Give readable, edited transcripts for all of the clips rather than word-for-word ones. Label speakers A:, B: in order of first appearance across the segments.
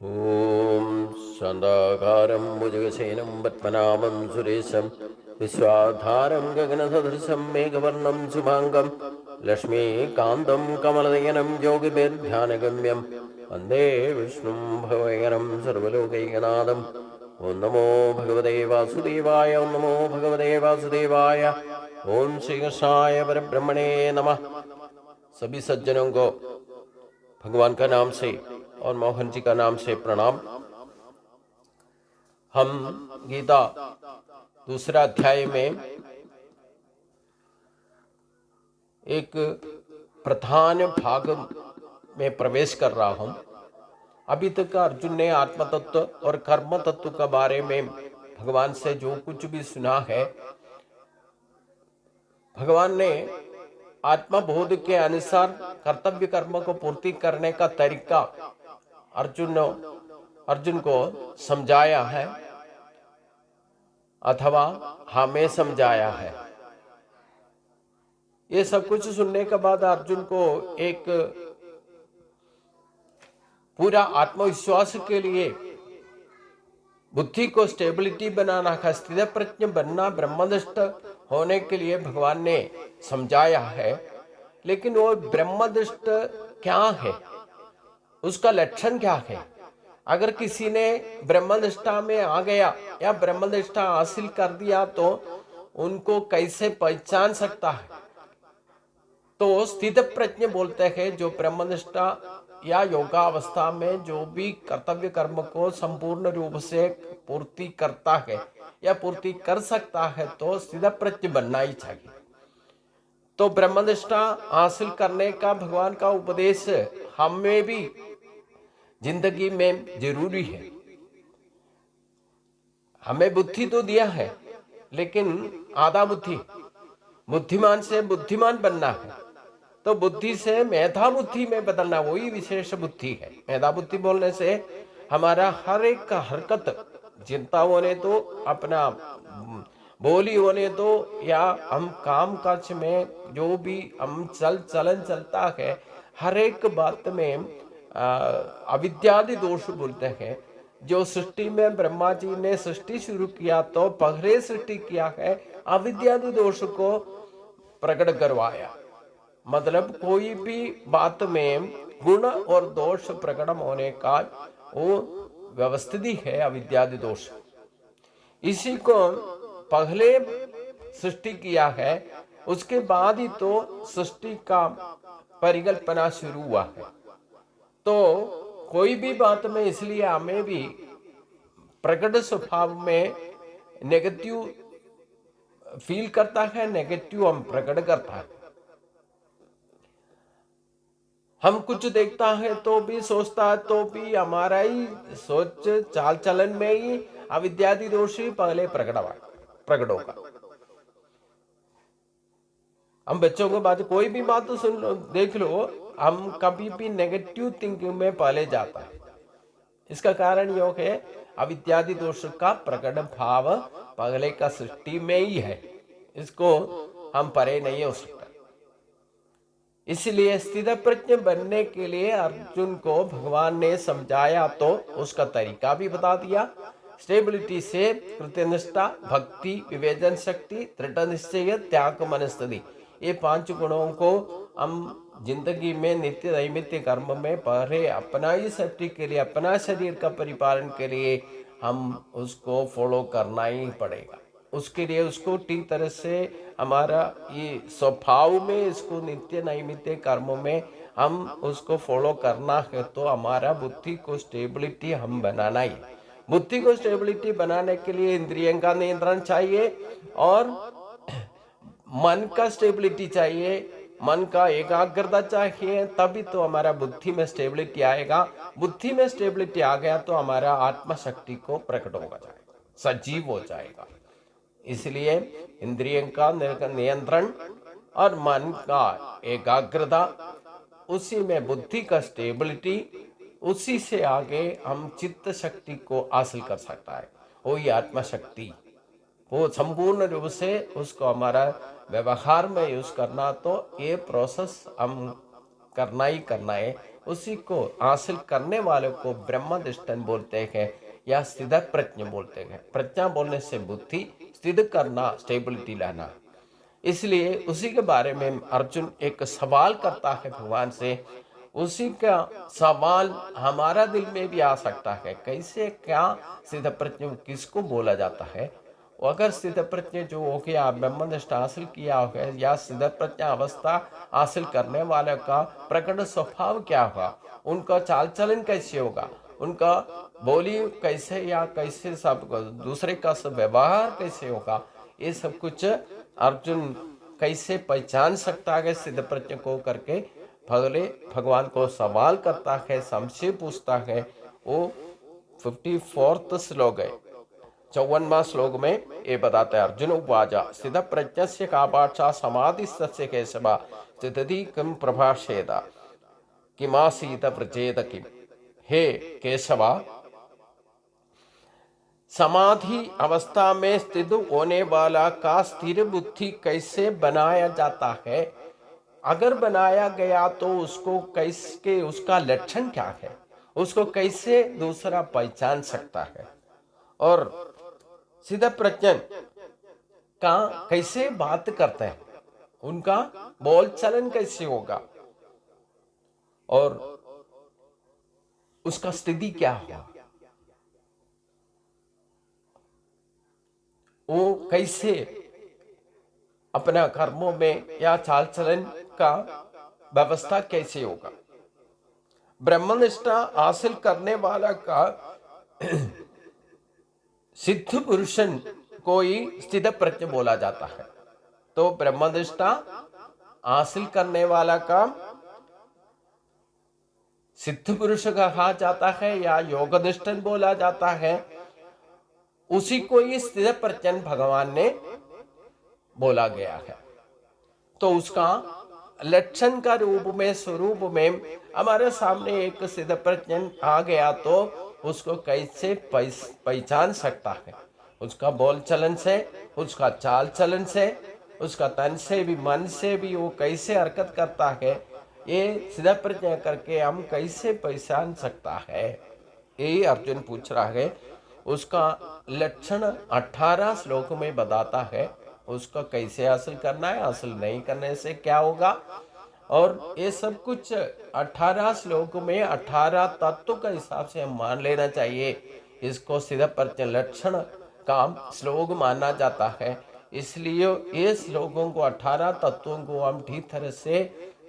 A: ॐ शान्ताकारं भुजगशयनं पद्मनाभं सुरेशं विश्वाधारं गगनसदृशं मेघवर्णं शुभाङ्गं लक्ष्मीकान्तं कमलनयनं योगिभिर्ध्यानगम्यं वन्दे विष्णुं भवयनं सर्वलोकैकनाथम्। ॐ नमो भगवते वासुदेवाय, ॐ नमो भगवते वासुदेवाय, ॐ श्री कृष्णाय परब्रह्मणे नमः। सभी सज्जनों को भगवान का नाम से और मोहन जी का नाम से प्रणाम। हम गीता दूसरा अध्याय में एक प्रधान भाग में प्रवेश कर रहा हूं। अभी तक अर्जुन ने आत्म तत्व और कर्म तत्व के बारे में भगवान से जो कुछ भी सुना है, भगवान ने आत्मबोध के अनुसार कर्तव्य कर्म को पूर्ति करने का तरीका अर्जुन को समझाया है अथवा हमें समझाया है। ये सब कुछ सुनने के बाद अर्जुन को एक पूरा आत्मविश्वास के लिए बुद्धि को स्टेबिलिटी बनाना है, स्थिर प्रज्ञ बनना, ब्रह्मनिष्ठ होने के लिए भगवान ने समझाया है। लेकिन वो ब्रह्मनिष्ठ क्या है, उसका लक्षण क्या है? अगर किसी ने ब्रह्मनिष्ठा में आ गया या ब्रह्मनिष्ठा हासिल कर दिया तो उनको कैसे पहचान सकता है? तो स्थित प्रज्ञ बोलते हैं जो ब्रह्मनिष्ठा या योगावस्था में जो भी कर्तव्य कर्म को संपूर्ण रूप से पूर्ति करता है या पूर्ति कर सकता है, तो स्थित प्रज्ञ बनना ही चाहिए। तो ब्रह्मनिष्ठा हासिल करने का भगवान का उपदेश हमें भी जिंदगी में जरूरी है। हमें बुद्धि तो दिया है, लेकिन आधा बुद्धिमान से बुद्धिमान बनना है। तो बुद्धि से मेधा बुद्धि में बदलना, वही विशेष बुद्धि है। मेधा बुद्धि बोलने से हमारा हर एक का हरकत, चिंता होने तो, अपना बोली होने तो, या हम काम काज में जो भी हम चलन चलता है, हर एक बात में अविद्यादि दोष बोलते हैं। जो सृष्टि में ब्रह्मा जी ने सृष्टि शुरू किया तो पहले सृष्टि किया है, अविद्यादि दोष को प्रकट करवाया। मतलब कोई भी बात में गुण और दोष प्रकट होने का वो व्यवस्थित है अविद्यादि दोष। इसी को पहले सृष्टि किया है, उसके बाद ही तो सृष्टि का परिकल्पना शुरू हुआ है। तो कोई भी बात में इसलिए हमें भी प्रकट स्वभाव में नेगेटिव फील करता है, नेगेटिव हम प्रकट करता है। हम कुछ देखता है तो भी, सोचता है तो भी, हमारा ही सोच चाल चलन में ही अविद्यादि दोष ही पहले प्रकट होगा। हम बच्चों को बात, कोई भी बात तो सुन लो, देख लो, हम कभी भी नेगेटिव थिंकिंग में पहले जाता है। इसका कारण यो है अविद्यादि दोष का प्रकट भाव पहले का सृष्टि में ही है, इसको हम परे नहीं हो सकता। इसलिए स्थित प्रज्ञ बनने के लिए अर्जुन को भगवान ने समझाया तो उसका तरीका भी बता दिया। स्टेबिलिटी से कृत्यनिष्ठा, भक्ति, विवेचन शक्ति, दृढ़ निश्चय, त्याग, मनस्थिति, ये 5 गुणों को हम जिंदगी में नित्य नैमित्य कर्म में पहले अपना ही सेफ्टी के लिए, अपना शरीर का परिपालन के लिए हम उसको फॉलो करना ही पड़ेगा। उसके लिए उसको ठीक तरह से हमारा ये स्वभाव में इसको नित्य नैमित्य कर्मों में हम उसको फॉलो करना है। तो हमारा बुद्धि को स्टेबिलिटी हम बनाना ही। बुद्धि को स्टेबिलिटी बनाने के लिए इंद्रियों का नियंत्रण चाहिए और मन का स्टेबिलिटी चाहिए, मन का एकाग्रता चाहिए, तभी तो हमारा बुद्धि में स्टेबिलिटी आएगा। बुद्धि में स्टेबिलिटी आ गया तो हमारा आत्मा शक्ति को प्रकट होगा जाएगा, सजीव हो जाएगा। इसलिए इंद्रियों का नियंत्रण और मन का एकाग्रता, उसी में बुद्धि का स्टेबिलिटी, उसी से आगे हम चित्त शक्ति को हासिल कर सकता है। वही आत्मा शक्ति, वो संपूर्ण रूप से उसको हमारा व्यवहार में यूज करना। तो ये प्रोसेस हम करना ही करना है। उसी को हासिल करने वाले को ब्रह्मनिष्ठन बोलते हैं या स्थित प्रज्ञ बोलते हैं। प्रज्ञा बोलने से बुद्धि, स्थित करना, स्टेबिलिटी लाना। इसलिए उसी के बारे में अर्जुन एक सवाल करता है भगवान से। उसी का सवाल हमारा दिल में भी आ सकता है, कैसे, क्या स्थित प्रज्ञ किसको बोला जाता है। अगर स्थित प्रज्ञ जो हो गया, ब्रह्मनिष्ठ हासिल किया हो गया, या स्थित प्रज्ञ अवस्था हासिल करने वाले का प्रकट स्वभाव क्या होगा, उनका चाल चलन कैसे होगा, उनका बोली कैसे या कैसे, सब दूसरे का सब व्यवहार कैसे होगा, ये सब कुछ अर्जुन कैसे पहचान सकता है स्थित प्रज्ञ को करके भगले भगवान को सवाल करता है, संशय पूछता है। वो 54वां श्लोक है, 54वां श्लोक में ये बताता है, अर्जुन उवाच स्थित प्रज्ञस्य का भाषा समाधिस्तस्य केशव स्थिति किम प्रभाषेत किमासीत व्रजेत किम। हे केशवा, समाधि अवस्था में स्थित होने वाला का स्थिर बुद्धि कैसे बनाया जाता है, अगर बनाया गया तो उसको कैसे, उसका लक्षण क्या है, उसको कैसे दूसरा पहचान सकता है, और स्थित प्रज्ञ का कैसे बात करते हैं, उनका बोल चलन कैसे होगा, और उसका स्थिति क्या होगा, वो कैसे अपना कर्मों में या चाल चलन का व्यवस्था कैसे होगा। ब्रह्मनिष्ठा हासिल करने वाला का सिद्ध पुरुषन को ही स्थित प्रज्ञ बोला जाता है। तो ब्रह्मनिष्ठा हासिल करने वाला का सिद्ध पुरुष कहा जाता है या योगनिष्ठन बोला जाता है, उसी को ही स्थित प्रज्ञ भगवान ने बोला गया है। तो उसका लक्षण का रूप में, स्वरूप में हमारे सामने एक स्थित प्रज्ञ आ गया तो उसको कैसे पहचान सकता है, उसका बोल चलन से, उसका चाल चलन से, उसका तन से भी, मन से भी वो कैसे हरकत करता है, ये स्थित प्रज्ञ करके हम कैसे पहचान सकता है, यही अर्जुन पूछ रहा है। उसका लक्षण 18 श्लोक में बताता है, उसको कैसे हासिल करना है, हासिल नहीं करने से क्या होगा, और ये सब कुछ 18 श्लोक में 18 तत्व का हिसाब से हम मान लेना चाहिए। इसको स्थित प्रज्ञ लक्षण का श्लोक माना जाता है। इसलिए ये श्लोकों को, 18 तत्वों को हम ठीक तरह से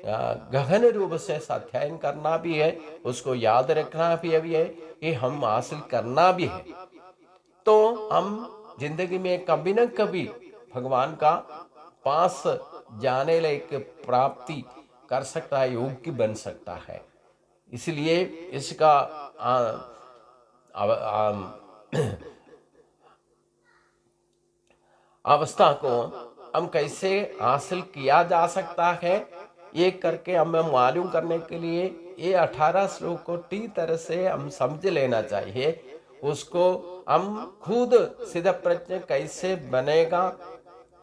A: गहन रूप से अध्ययन करना भी है, उसको याद रखना भी है, ये हम हासिल करना भी है। तो हम जिंदगी में कभी न कभी भगवान का पास जाने लायक प्राप्ति कर सकता है, योग्य बन सकता है। इसलिए इसका अवस्था को हम कैसे हासिल किया जा सकता है, ये करके हमें मालूम करने के लिए ये 18 श्लोक को ठीक तरह से हम समझ लेना चाहिए। उसको हम खुद स्थित प्रज्ञ कैसे बनेगा,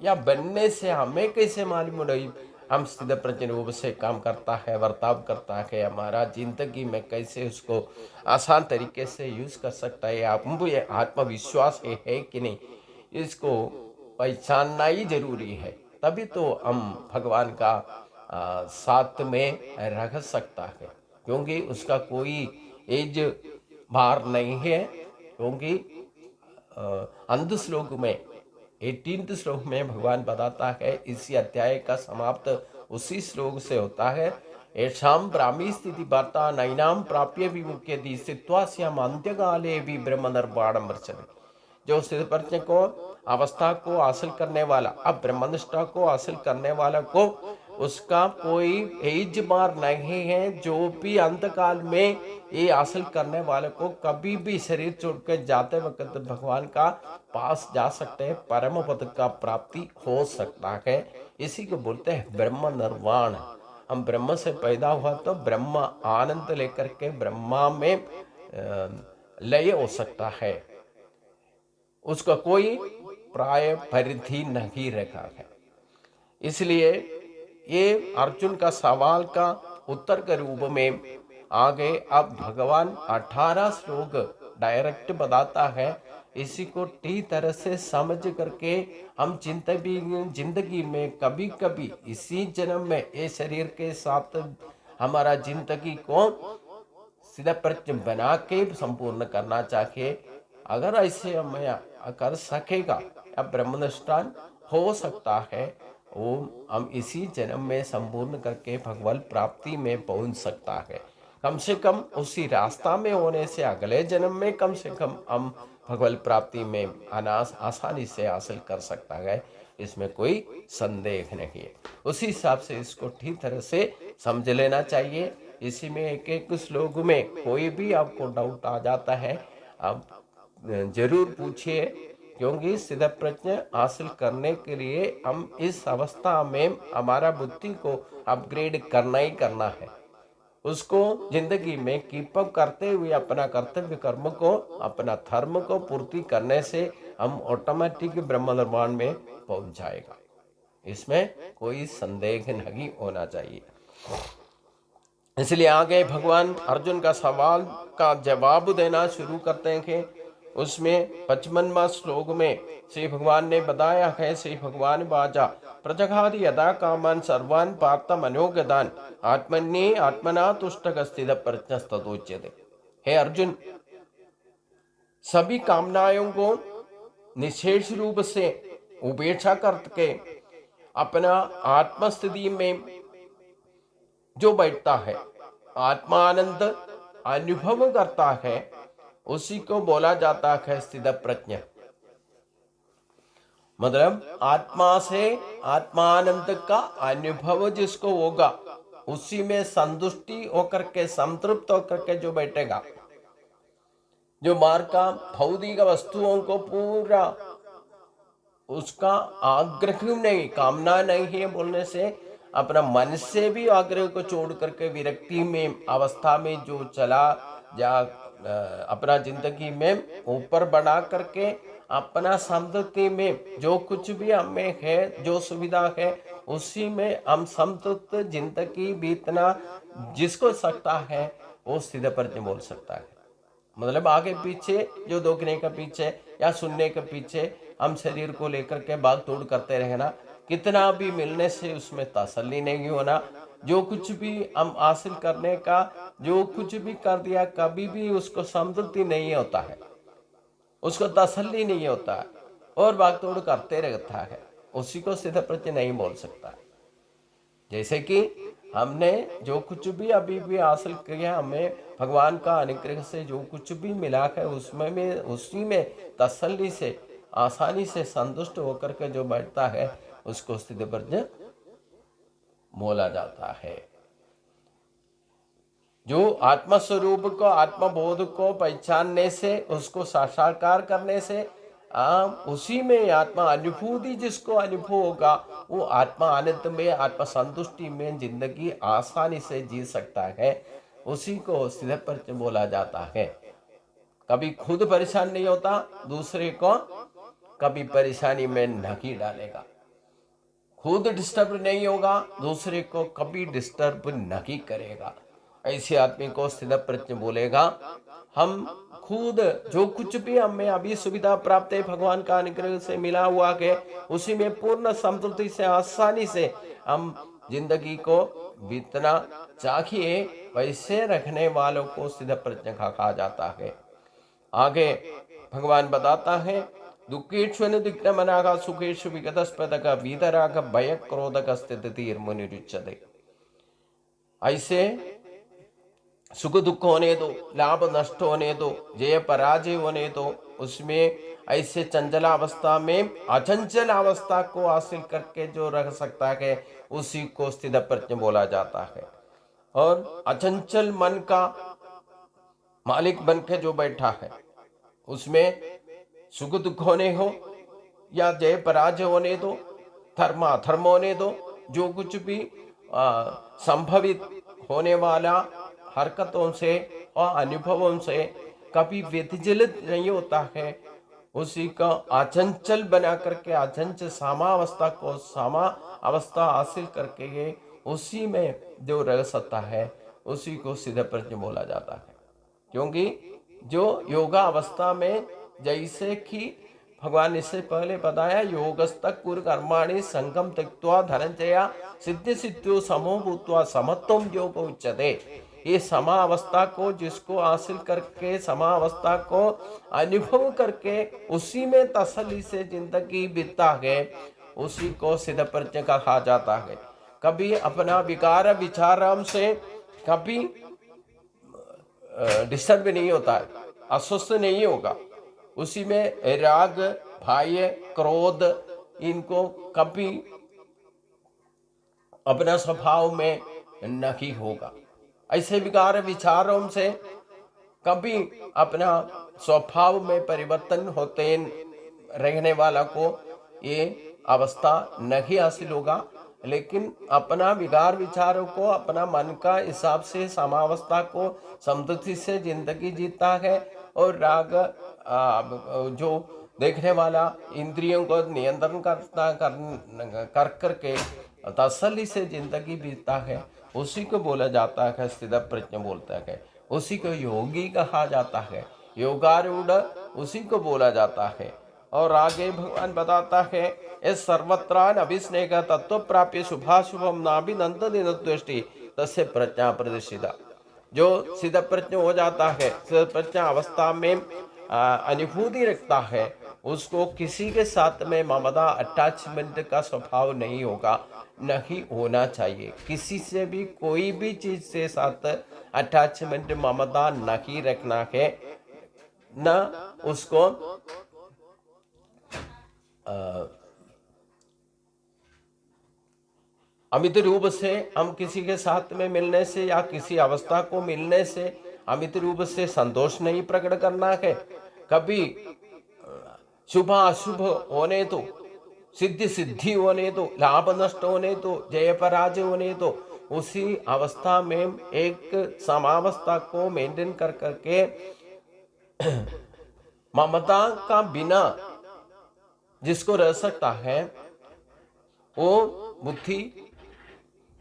A: या बनने से हमें कैसे मालूम रही हम स्थित प्रज्ञ रूप से काम करता है, वर्ताव करता है, हमारा जिंदगी में कैसे उसको आसान तरीके से यूज कर सकता है, हमको ये आत्मविश्वास है कि नहीं, इसको पहचानना ही जरूरी है। तभी तो हम भगवान का साथ में रह सकता है, क्योंकि उसका कोई एज बार नहीं है। क्योंकि अंत श्लोक में 18 श्लोक में भगवान बताता है, इसी अध्याय का समाप्त उसी श्लोक से होता है, ऐशाम ब्राह्मी स्थिति वार्ता नैनाम प्राप्य विमुख्य दी स्थित्वास्याम अंत्यकाले भी ब्रह्म निर्वाणम वर्चते। जो स्थित प्रज्ञ को अवस्था को हासिल करने वाला, अब ब्रह्मनिष्ठा को हासिल करने वाला को उसका कोई एज बार नहीं है। जो भी अंतकाल में ये हासिल करने वाले को कभी भी शरीर छोड़ के जाते वक्त भगवान का पास जा सकते हैं, परम पद का प्राप्ति हो सकता है। इसी को बोलते हैं ब्रह्म निर्वाण। हम ब्रह्म से पैदा हुआ तो ब्रह्म आनंद लेकर के ब्रह्मा में लय हो सकता है, उसका कोई प्राय परिधि नहीं रखा है। इसलिए ये अर्जुन का सवाल का उत्तर के रूप में आगे अब भगवान 18 श्लोक डायरेक्ट बताता है। इसी को ठीक तरह से समझ करके हम जिंदगी में कभी कभी इसी जन्म में ये शरीर के साथ हमारा जिंदगी को सीधा प्रज्ञ बना के संपूर्ण करना चाहिए। अगर ऐसे हमें कर सकेगा अब ब्रह्मनिष्ठान हो सकता है, ओम हम इसी जन्म में संपूर्ण करके भगवत प्राप्ति में पहुंच सकता है। कम से कम उसी रास्ता में होने से अगले जन्म में कम से कम हम भगवत प्राप्ति में आसानी से हासिल कर सकता है, इसमें कोई संदेह नहीं है। उसी हिसाब से इसको ठीक तरह से समझ लेना चाहिए। इसी में एक एक श्लोक में कोई भी आपको डाउट आ जाता है आप जरूर पूछिए, क्योंकि सिद्ध प्रज्ञ हासिल करने के लिए हम इस अवस्था में हमारा बुद्धि को अपग्रेड करना ही करना है। उसको जिंदगी में कीप अप करते हुए अपना कर्तव्य कर्म को अपना धर्म को पूर्ति करने से हम ऑटोमेटिक ब्रह्म निर्वाण में पहुंच जाएगा, इसमें कोई संदेह नहीं होना चाहिए। इसलिए आगे भगवान अर्जुन का सवाल का जवाब देना शुरू करते हैं। उसमें 55वां श्लोक में श्री भगवान ने बताया है, श्री भगवान वाचा प्रजघाति यदा कामान सर्वान् पार्थ मनोगदान आत्मन्ये आत्मना तुष्टः स्थितः प्रज्ञस्तदोच्यते। हे अर्जुन, सभी कामनाओं को निशेष रूप से उपेक्षा करके अपना आत्मस्थिति में जो बैठता है, आत्मानंद अनुभव करता है, उसी को बोला जाता है स्थित प्रज्ञ। मतलब आत्मा से आत्मानंद का अनुभव जिसको होगा उसी में संतुष्टि होकर के संतृप्त होकर के जो बैठेगा, जो मार्ग का भौतिक वस्तुओं को पूरा उसका आग्रह नहीं, कामना नहीं है बोलने से अपना मन से भी आग्रह को छोड़ करके विरक्ति में अवस्था में जो चला जा अपना जिंदगी में ऊपर बढ़ा करके अपना संतुष्टि में जो कुछ भी हमें है, जो सुविधा है, उसी में हम संतुष्ट जिंदगी बीतना जिसको सकता है वो सीधे पर बोल सकता है। मतलब आगे पीछे जो देखने के पीछे या सुनने के पीछे हम शरीर को लेकर के भाग दौड़ करते रहना, कितना भी मिलने से उसमें तसल्ली नहीं होना। जो कुछ भी हम हासिल करने का जो कुछ भी कर दिया कभी भी उसको संतुष्टि नहीं होता है, उसको तसल्ली नहीं होता है और भाग दौड़ करते रहता है, उसी को सिद्ध प्रज्ञ नहीं बोल सकता। जैसे कि हमने जो कुछ भी अभी भी हासिल किया, हमें भगवान का अनुग्रह से जो कुछ भी मिला है उसमें में उसी में तसल्ली से आसानी से संतुष्ट होकर के जो बैठता है उसको स्थित प्रज्ञ बोला जाता है। जो आत्मस्वरूप को आत्मबोध को पहचानने से उसको साक्षात्कार करने से उसी में आत्मा अनुभूति जिसको अनुभव होगा वो आत्मा आनंद में आत्मा संतुष्टि में जिंदगी आसानी से जी सकता है, उसी को स्थित प्रज्ञ बोला जाता है। कभी खुद परेशान नहीं होता, दूसरे को कभी परेशानी में नहीं डालेगा, खुद डिस्टर्ब नहीं होगा, दूसरे को कभी डिस्टर्ब नहीं करेगा। ऐसे आदमी को स्थित प्रज्ञ बोलेगा। हम खुद जो कुछ भी हमें अभी सुविधा प्राप्त है भगवान का अनुग्रह से मिला हुआ है, उसी में पूर्ण संतुष्टि से आसानी से हम जिंदगी को बीतना चाहिए, वैसे रखने वालों को स्थित प्रज्ञ कहा जाता है। आगे भगवान बताता है, दुःखेष्वनुद्विग्नमनाः सुखेषु विगतस्पदः वीतरागः भयक्रोधः स्थितिर्मुनिरुच्यते। ऐसे सुख दुख होने दो, लाभ नष्ट होने दो, जय पराजय होने दो, उसमें ऐसे चंचल अवस्था में अचंचल अवस्था को हासिल करके जो रह सकता है उसी को स्थित प्रज्ञ बोला जाता है। और अचंचल मन का मालिक बन के जो बैठा है उसमें सुख दुख होने हो या जय पराजय होने दो, धर्म अधर्म होने दो, जो कुछ भी संभवित होने वाला हरकतों से और अनुभवों से कभी व्यतिचलित नहीं होता है, उसी का अचंचल बना करके अचंचल सामावस्था को सामा अवस्था हासिल करके उसी में जो रह सकता है उसी को सिद्ध प्रज्ञ बोला जाता है। क्योंकि जो योगा अवस्था में, जैसे कि भगवान ने इससे पहले बताया, योगस्तक कुरु कर्माणि संगम त्यक्त्वा धनंजया सिद्धि सिद्धियो समो भूत्वा समत्वम योग उच्यते। ये समा अवस्था को जिसको हासिल करके, समा अवस्था को अनुभव करके उसी में तसल्ली से जिंदगी बीतता है, उसी को सिद्ध प्रज्ञ कहा जाता है। कभी अपना विकार विचारम से कभी डिस्टर्ब नहीं होता है, अस्वस्थ नहीं होगा। उसी में राग, भय, क्रोध, इनको कभी अपना स्वभाव में नहीं होगा। ऐसे विकार विचारों से कभी अपना स्वभाव में परिवर्तन होते रहने वाला को ये अवस्था नहीं हासिल होगा। लेकिन अपना विकार विचारों को, अपना मन का हिसाब से समावस्था को समृद्धि से जिंदगी जीता है, और राग जो देखने वाला इंद्रियों को नियंत्रण करता कर करके तसल्ली से जिंदगी बीतता है, उसी को बोला जाता है स्थित प्रज्ञ बोलता है। उसी को योगी कहा जाता है, योगारूढ़ उसी को बोला जाता है। और आगे भगवान बताता है, इस सर्वत्रान अभिस्नेह तत्व प्राप्य शुभाशुभम नाभिनंदति नद्वेष्टि तस्य प्रज्ञा प्रदर्शिता। जो सिद्ध प्रज्ञ हो जाता है, सिद्ध प्रज्ञा अवस्था में अनुभूति रखता है, उसको किसी के साथ में ममता अटैचमेंट का स्वभाव नहीं होगा, नहीं होना चाहिए। किसी से भी, कोई भी चीज से साथ अटैचमेंट, ममता नहीं रखना है, न उसको अमित रूप से हम किसी के साथ में मिलने से या किसी अवस्था को मिलने से अमित रूप से संतोष नहीं प्रकट करना है। कभी शुभ अशुभ होने तो, सिद्धि सिद्धि होने तो, लाभ नष्ट होने तो, जय पराजय होने तो, उसी अवस्था में एक समावस्था को मेंटेन कर करके ममता का बिना जिसको रह सकता है, वो बुद्धि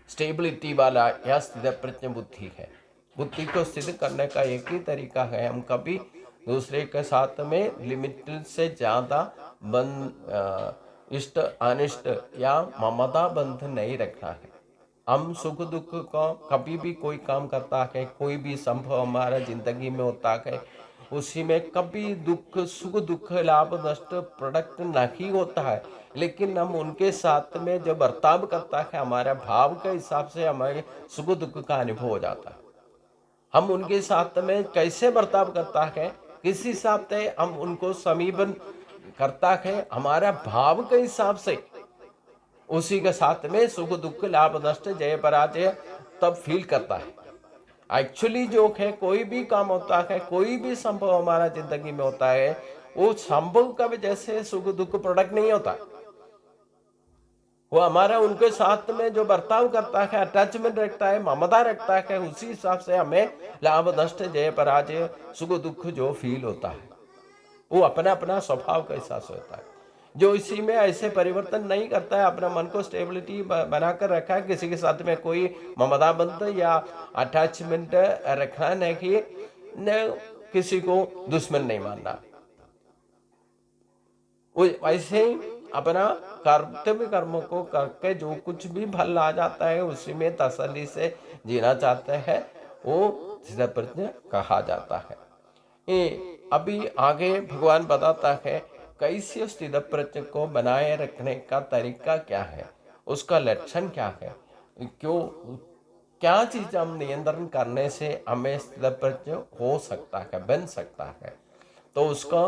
A: स्टेबिलिटी वाला या स्थिर प्रज्ञ बुद्धि है। बुद्धि को स्थिर करने का एक ही तरीका है, हम कभी दूसरे के साथ में लिमिट से ज्यादा इष्ट अनिष्ट या ममता बंध नहीं रखना है। हम सुख दुख को कभी भी कोई काम करता है, कोई भी संभव हमारा जिंदगी में होता है, उसी में कभी दुख सुख दुख लाभ नष्ट प्रोडक्ट नहीं होता है। लेकिन हम उनके साथ में जो बर्ताव करता है, हमारा भाव के हिसाब से हमारे सुख दुख का अनुभव हो जाता है। हम उनके साथ में कैसे बर्ताव करता है, किस हिसाब से हम उनको समीपन करता है, हमारा भाव के हिसाब से उसी के साथ में सुख दुख लाभ नष्ट जय पराजय तब फील करता है। एक्चुअली जो है, कोई भी काम होता है, कोई भी संभव हमारा जिंदगी में होता है, वो संभव का वजह से सुख दुख प्रोडक्ट नहीं होता। वो हमारा उनके साथ में जो बर्ताव करता है, अटैचमेंट रखता है, ममता रखता है, उसी हिसाब से हमें लाभ नष्ट जय पराजय सुख दुख जो फील होता है, वो अपना अपना स्वभाव का हिसाब से होता है। जो इसी में ऐसे परिवर्तन नहीं करता है, अपना मन को स्टेबिलिटी बनाकर रखा है, किसी के साथ में कोई ममता बंध या अटैचमेंट रखना नहीं, न किसी को दुश्मन नहीं मानना, वैसे ही अपना कर्तव्य कर्म को करके जो कुछ भी फल आ जाता है उसी में तसल्ली से जीना चाहते हैं, वो स्थित प्रज्ञ कहा जाता है। ये अभी आगे भगवान बताता है कैसे स्थित प्रज्ञ को बनाए रखने का तरीका क्या है, उसका लक्षण क्या है, क्यों क्या चीज हम नियंत्रण करने से हमें स्थित प्रज्ञ हो सकता है, बन सकता है। तो उसका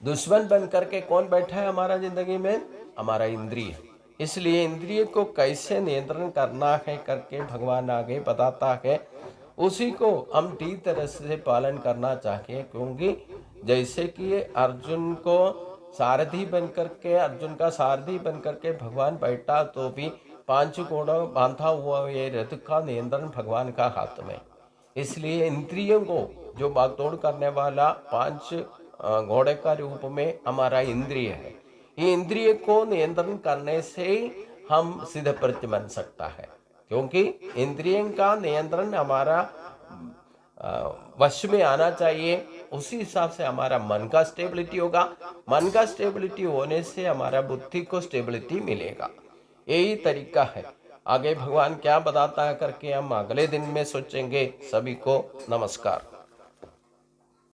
A: दुश्मन बन करके कौन बैठा है हमारा जिंदगी में, हमारा इंद्रिय। इसलिए इंद्रिय को कैसे नियंत्रण करना है करके भगवान आगे बताता है, उसी को हम ठीक तरह से पालन करना चाहिए। क्योंकि जैसे कि अर्जुन को सारथी बन करके, अर्जुन का सारथी बन करके भगवान बैठा, तो भी 5 घोड़ों बांधा हुआ ये रथ का नियंत्रण भगवान का हाथ में। इसलिए इंद्रियों को जो भागदौड़ करने वाला 5 घोड़े का रूप में हमारा इंद्रिय है, ये इंद्रिय को नियंत्रण करने से हम सिद्ध प्रज्ञ बन सकता है। क्योंकि इंद्रियों का नियंत्रण हमारा वश में आना चाहिए। उसी हिसाब से हमारा मन का स्टेबिलिटी होगा। मन का स्टेबिलिटी होने से हमारा बुद्धि को स्टेबिलिटी मिलेगा। यही तरीका है। आगे भगवान क्या बताता है करके हम अगले दिन में सोचेंगे। सभी को नमस्कार।